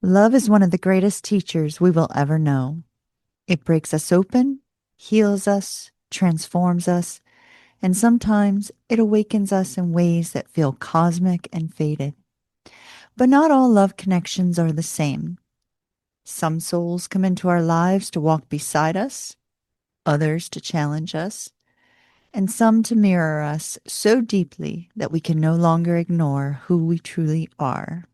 Love is one of the greatest teachers we will ever know. It breaks us open, heals us, transforms us, and sometimes it awakens us in ways that feel cosmic and faded. But not all love connections are the same. Some souls come into our lives to walk beside us, others to challenge us, and some to mirror us so deeply that we can no longer ignore who we truly are.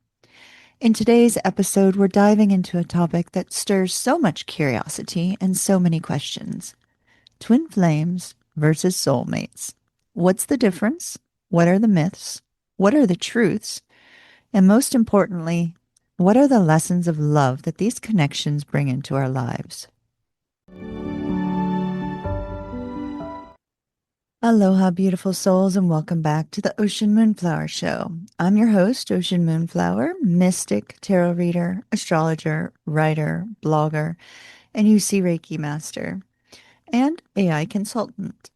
In today's episode, we're diving into a topic that stirs so much curiosity and so many questions: twin flames versus soulmates. What's the difference? What are the myths? What are the truths? And most importantly, what are the lessons of love that these connections bring into our lives? Aloha, beautiful souls, and welcome back to the Ocean Moonflower Show. I'm your host, Ocean Moonflower, mystic, tarot reader, astrologer, writer, blogger, and Usui Reiki Master, and AI consultant.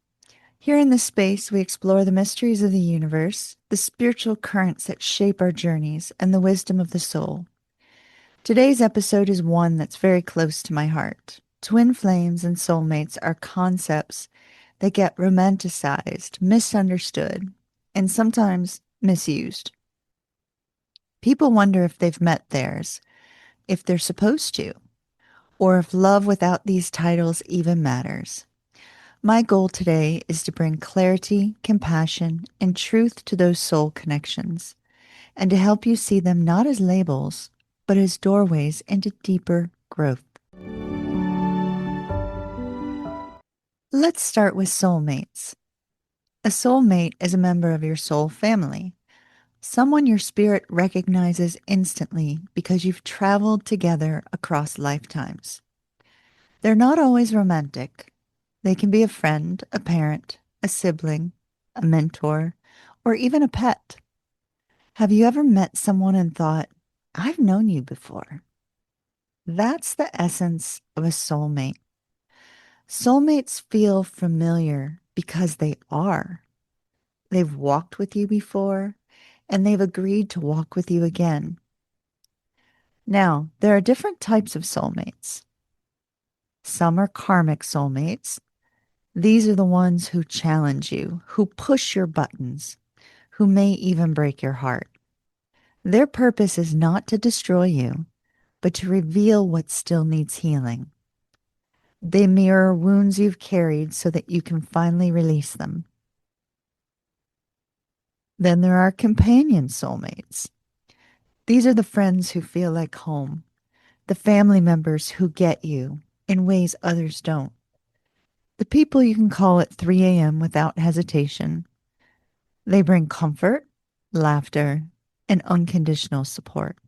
Here in this space, we explore the mysteries of the universe, the spiritual currents that shape our journeys, and the wisdom of the soul. Today's episode is one that's very close to my heart. Twin flames and soulmates are concepts that get romanticized, misunderstood, and sometimes misused. People wonder if they've met theirs, if they're supposed to, or if love without these titles even matters. My goal today is to bring clarity, compassion, and truth to those soul connections, and to help you see them not as labels, but as doorways into deeper growth. Let's start with soulmates. A soulmate is a member of your soul family, someone your spirit recognizes instantly because you've traveled together across lifetimes. They're not always romantic. They can be a friend, a parent, a sibling, a mentor, or even a pet. Have you ever met someone and thought, I've known you before? That's the essence of a soulmate. Soulmates feel familiar because they are. They've walked with you before, and they've agreed to walk with you again. Now, there are different types of soulmates. Some are karmic soulmates. These are the ones who challenge you, who push your buttons, who may even break your heart. Their purpose is not to destroy you, but to reveal what still needs healing. They mirror wounds you've carried so that you can finally release them. Then there are companion soulmates. These are the friends who feel like home, the family members who get you in ways others don't, the people you can call at 3 a.m. without hesitation. They bring comfort, laughter, and unconditional support.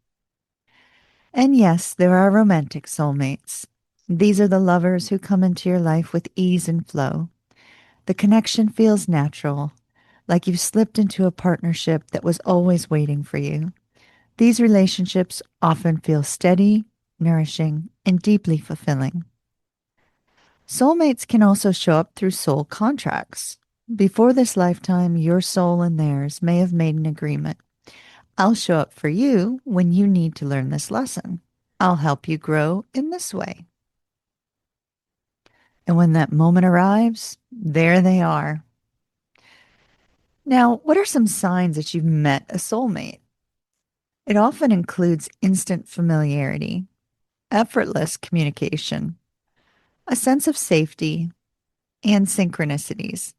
And yes, there are romantic soulmates. These are the lovers who come into your life with ease and flow. The connection feels natural, like you've slipped into a partnership that was always waiting for you. These relationships often feel steady, nourishing, and deeply fulfilling. Soulmates can also show up through soul contracts. Before this lifetime, your soul and theirs may have made an agreement. I'll show up for you when you need to learn this lesson. I'll help you grow in this way. And when that moment arrives, there they are. Now, what are some signs that you've met a soulmate? It often includes instant familiarity, effortless communication, a sense of safety, and synchronicities.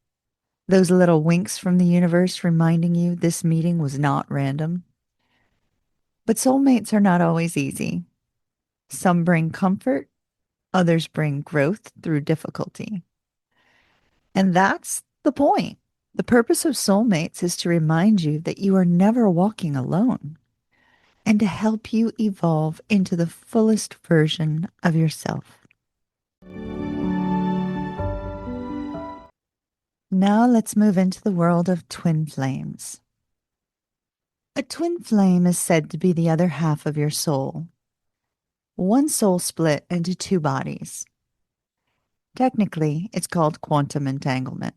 Those little winks from the universe reminding you this meeting was not random. But soulmates are not always easy. Some bring comfort, others bring growth through difficulty. And that's the point. The purpose of soulmates is to remind you that you are never walking alone and to help you evolve into the fullest version of yourself. Now let's move into the world of twin flames. A twin flame is said to be the other half of your soul. One soul split into two bodies. Technically, it's called quantum entanglement.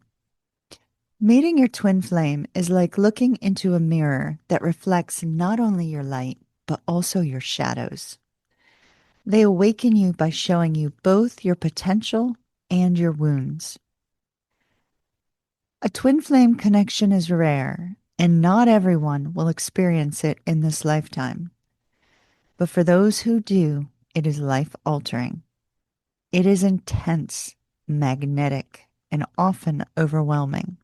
Meeting your twin flame is like looking into a mirror that reflects not only your light, but also your shadows. They awaken you by showing you both your potential and your wounds. A twin flame connection is rare, and not everyone will experience it in this lifetime. But for those who do, it is life altering. It is intense, magnetic, and often overwhelming.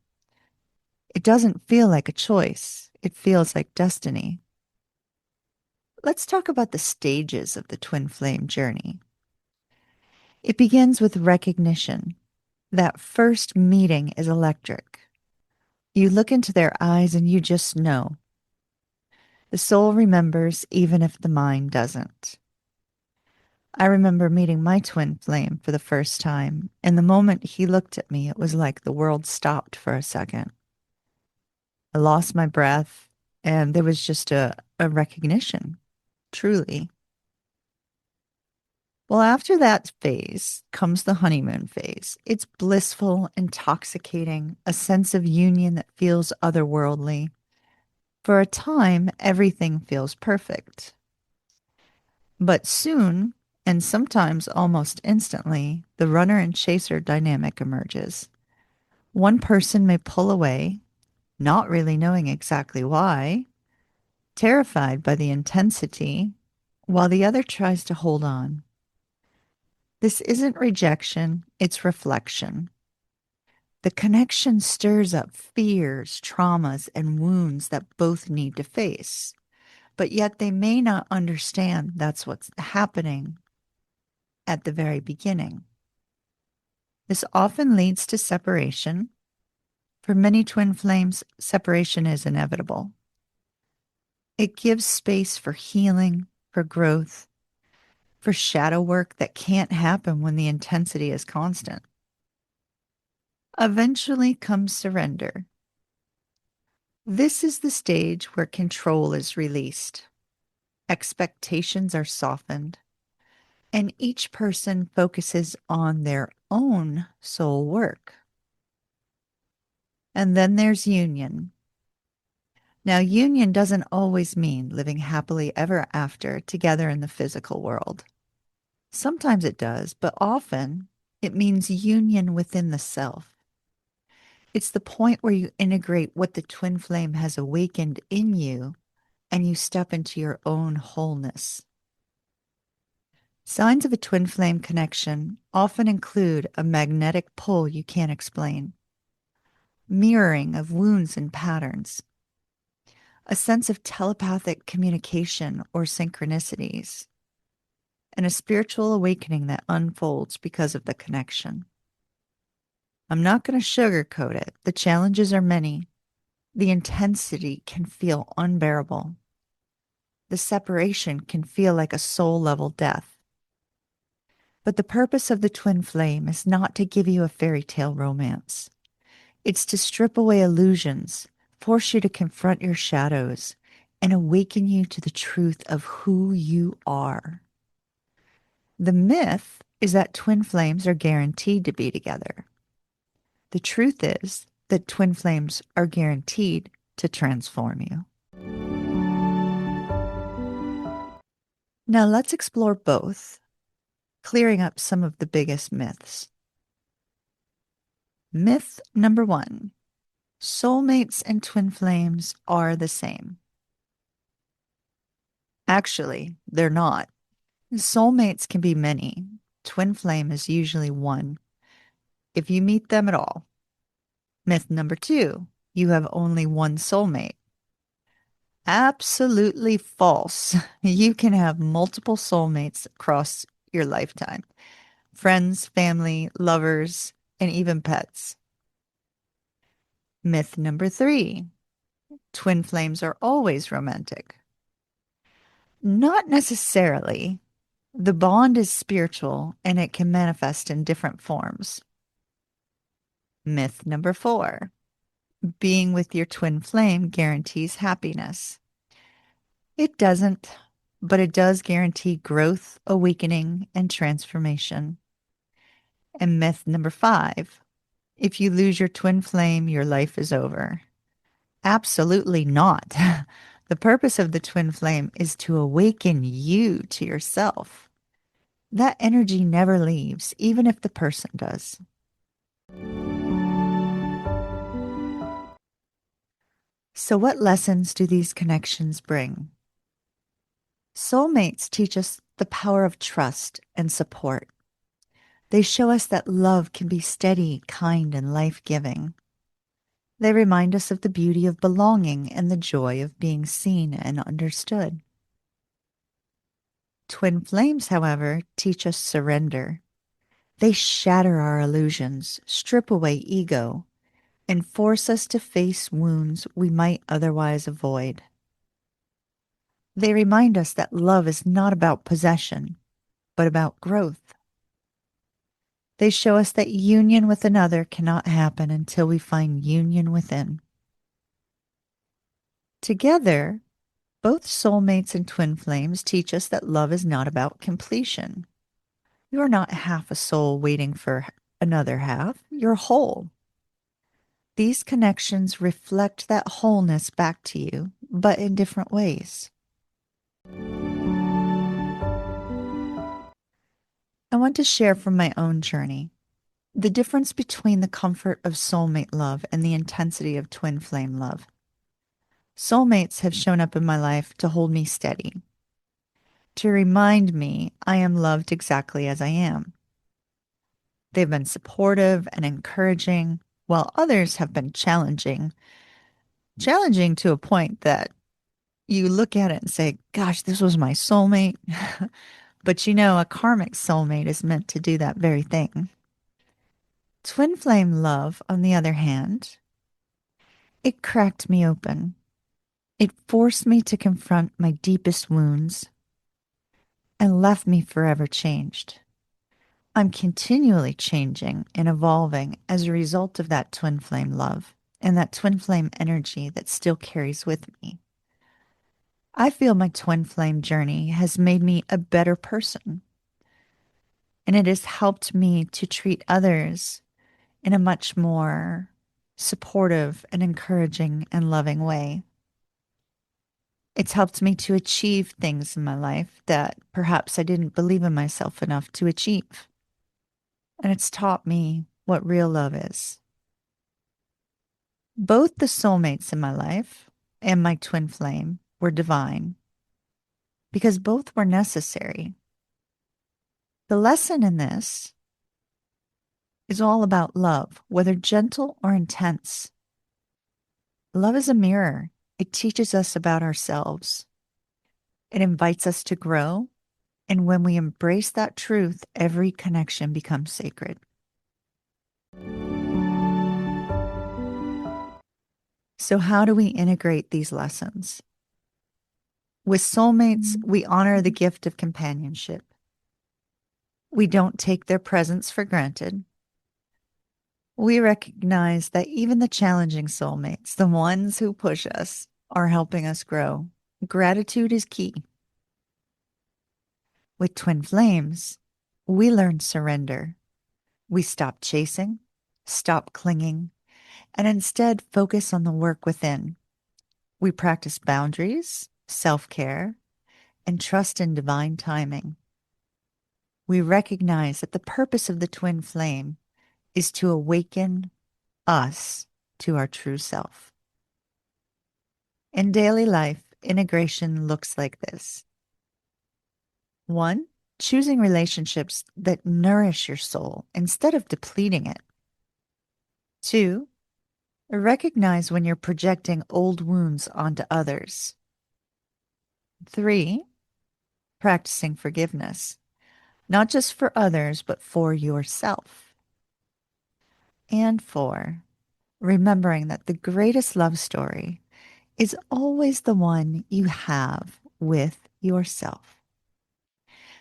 It doesn't feel like a choice, it feels like destiny. Let's talk about the stages of the twin flame journey. It begins with recognition. That first meeting is electric. You look into their eyes and you just know. The soul remembers even if the mind doesn't. I remember meeting my twin flame for the first time, and the moment he looked at me, it was like the world stopped for a second. I lost my breath, and there was just a recognition, truly. Well, after that phase comes the honeymoon phase. It's blissful, intoxicating, a sense of union that feels otherworldly. For a time, everything feels perfect. But soon, and sometimes almost instantly, the runner and chaser dynamic emerges. One person may pull away, not really knowing exactly why, terrified by the intensity, while the other tries to hold on. This isn't rejection, it's reflection. The connection stirs up fears, traumas, and wounds that both need to face, but yet they may not understand that's what's happening at the very beginning. This often leads to separation. For many twin flames, separation is inevitable. It gives space for healing, for growth, for shadow work that can't happen when the intensity is constant. Eventually comes surrender. This is the stage where control is released, expectations are softened, and each person focuses on their own soul work. And then there's union. Now, union doesn't always mean living happily ever after together in the physical world. Sometimes it does, but often it means union within the self. It's the point where you integrate what the twin flame has awakened in you and you step into your own wholeness. Signs of a twin flame connection often include a magnetic pull you can't explain, mirroring of wounds and patterns, a sense of telepathic communication or synchronicities, and a spiritual awakening that unfolds because of the connection. I'm not going to sugarcoat it. The challenges are many. The intensity can feel unbearable. The separation can feel like a soul level death. But the purpose of the twin flame is not to give you a fairy tale romance. It's to strip away illusions, force you to confront your shadows, and awaken you to the truth of who you are. The myth is that twin flames are guaranteed to be together. The truth is that twin flames are guaranteed to transform you. Now let's explore both, clearing up some of the biggest myths. Myth number one: soulmates and twin flames are the same. Actually, they're not. Soulmates can be many. Twin flame is usually one, if you meet them at all. Myth number two: you have only one soulmate. Absolutely false. You can have multiple soulmates across your lifetime: friends, family, lovers, and even pets. Myth number three: twin flames are always romantic. Not necessarily. The bond is spiritual and it can manifest in different forms. Myth number four: being with your twin flame guarantees happiness. It doesn't, but it does guarantee growth, awakening, and transformation. And myth number five: if you lose your twin flame, your life is over. Absolutely not. The purpose of the twin flame is to awaken you to yourself. That energy never leaves, even if the person does. So, what lessons do these connections bring? Soulmates teach us the power of trust and support. They show us that love can be steady, kind, and life giving. They remind us of the beauty of belonging and the joy of being seen and understood. Twin flames, however, teach us surrender. They shatter our illusions, strip away ego, and force us to face wounds we might otherwise avoid. They remind us that love is not about possession, but about growth. They show us that union with another cannot happen until we find union within. Together, both soulmates and twin flames teach us that love is not about completion. You're not half a soul waiting for another half, you're whole. These connections reflect that wholeness back to you, but in different ways. I want to share from my own journey the difference between the comfort of soulmate love and the intensity of twin flame love. Soulmates have shown up in my life to hold me steady, to remind me I am loved exactly as I am. They've been supportive and encouraging, while others have been challenging to a point that you look at it and say, gosh, this was my soulmate. But you know, a karmic soulmate is meant to do that very thing. Twin flame love, on the other hand, it cracked me open. It forced me to confront my deepest wounds and left me forever changed. I'm continually changing and evolving as a result of that twin flame love and that twin flame energy that still carries with me. I feel my twin flame journey has made me a better person, and it has helped me to treat others in a much more supportive and encouraging and loving way. It's helped me to achieve things in my life that perhaps I didn't believe in myself enough to achieve. And it's taught me what real love is. Both the soulmates in my life and my twin flame were divine because both were necessary. The lesson in this is all about love, whether gentle or intense. Love is a mirror. It teaches us about ourselves. It invites us to grow. And when we embrace that truth, every connection becomes sacred. So, how do we integrate these lessons? With soulmates, we honor the gift of companionship. We don't take their presence for granted. We recognize that even the challenging soulmates, the ones who push us, are helping us grow. Gratitude is key. With twin flames, we learn surrender. We stop chasing, stop clinging, and instead focus on the work within. We practice boundaries, self-care, and trust in divine timing. We recognize that the purpose of the twin flame is to awaken us to our true self. In daily life, integration looks like this. 1, choosing relationships that nourish your soul instead of depleting it. 2, recognize when you're projecting old wounds onto others. 3, practicing forgiveness, not just for others, but for yourself. And 4, remembering that the greatest love story is always the one you have with yourself.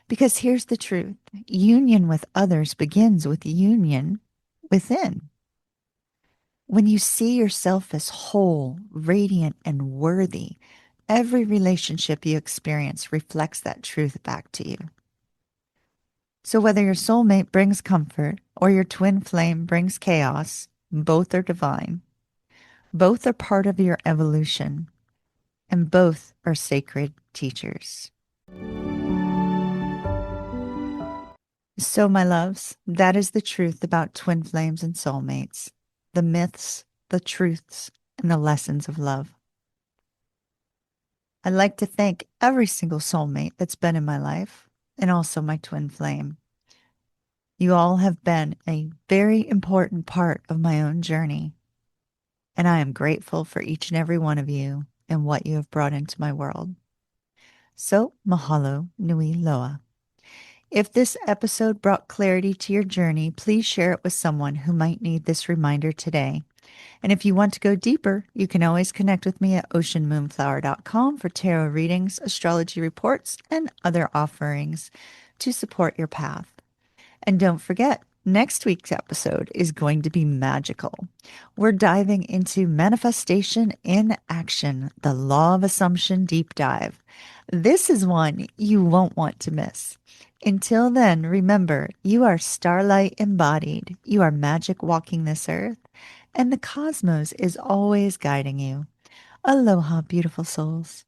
Because here's the truth: union with others begins with union within. When you see yourself as whole, radiant, and worthy, every relationship you experience reflects that truth back to you. So whether your soulmate brings comfort or your twin flame brings chaos, both are divine. Both are part of your evolution. and both are sacred teachers. So, my loves, that is the truth about twin flames and soulmates, the myths, the truths, and the lessons of love. I'd like to thank every single soulmate that's been in my life and also my twin flame. You all have been a very important part of my own journey, and I am grateful for each and every one of you and what you have brought into my world. So, mahalo nui loa. If this episode brought clarity to your journey, please share it with someone who might need this reminder today. And if you want to go deeper, you can always connect with me at oceanmoonflower.com for tarot readings, astrology reports, and other offerings to support your path. And don't forget, next week's episode is going to be magical. We're diving into manifestation in action, the law of assumption deep dive. This is one you won't want to miss. Until then, remember, you are starlight embodied. You are magic walking this earth, and the cosmos is always guiding you. Aloha, beautiful souls.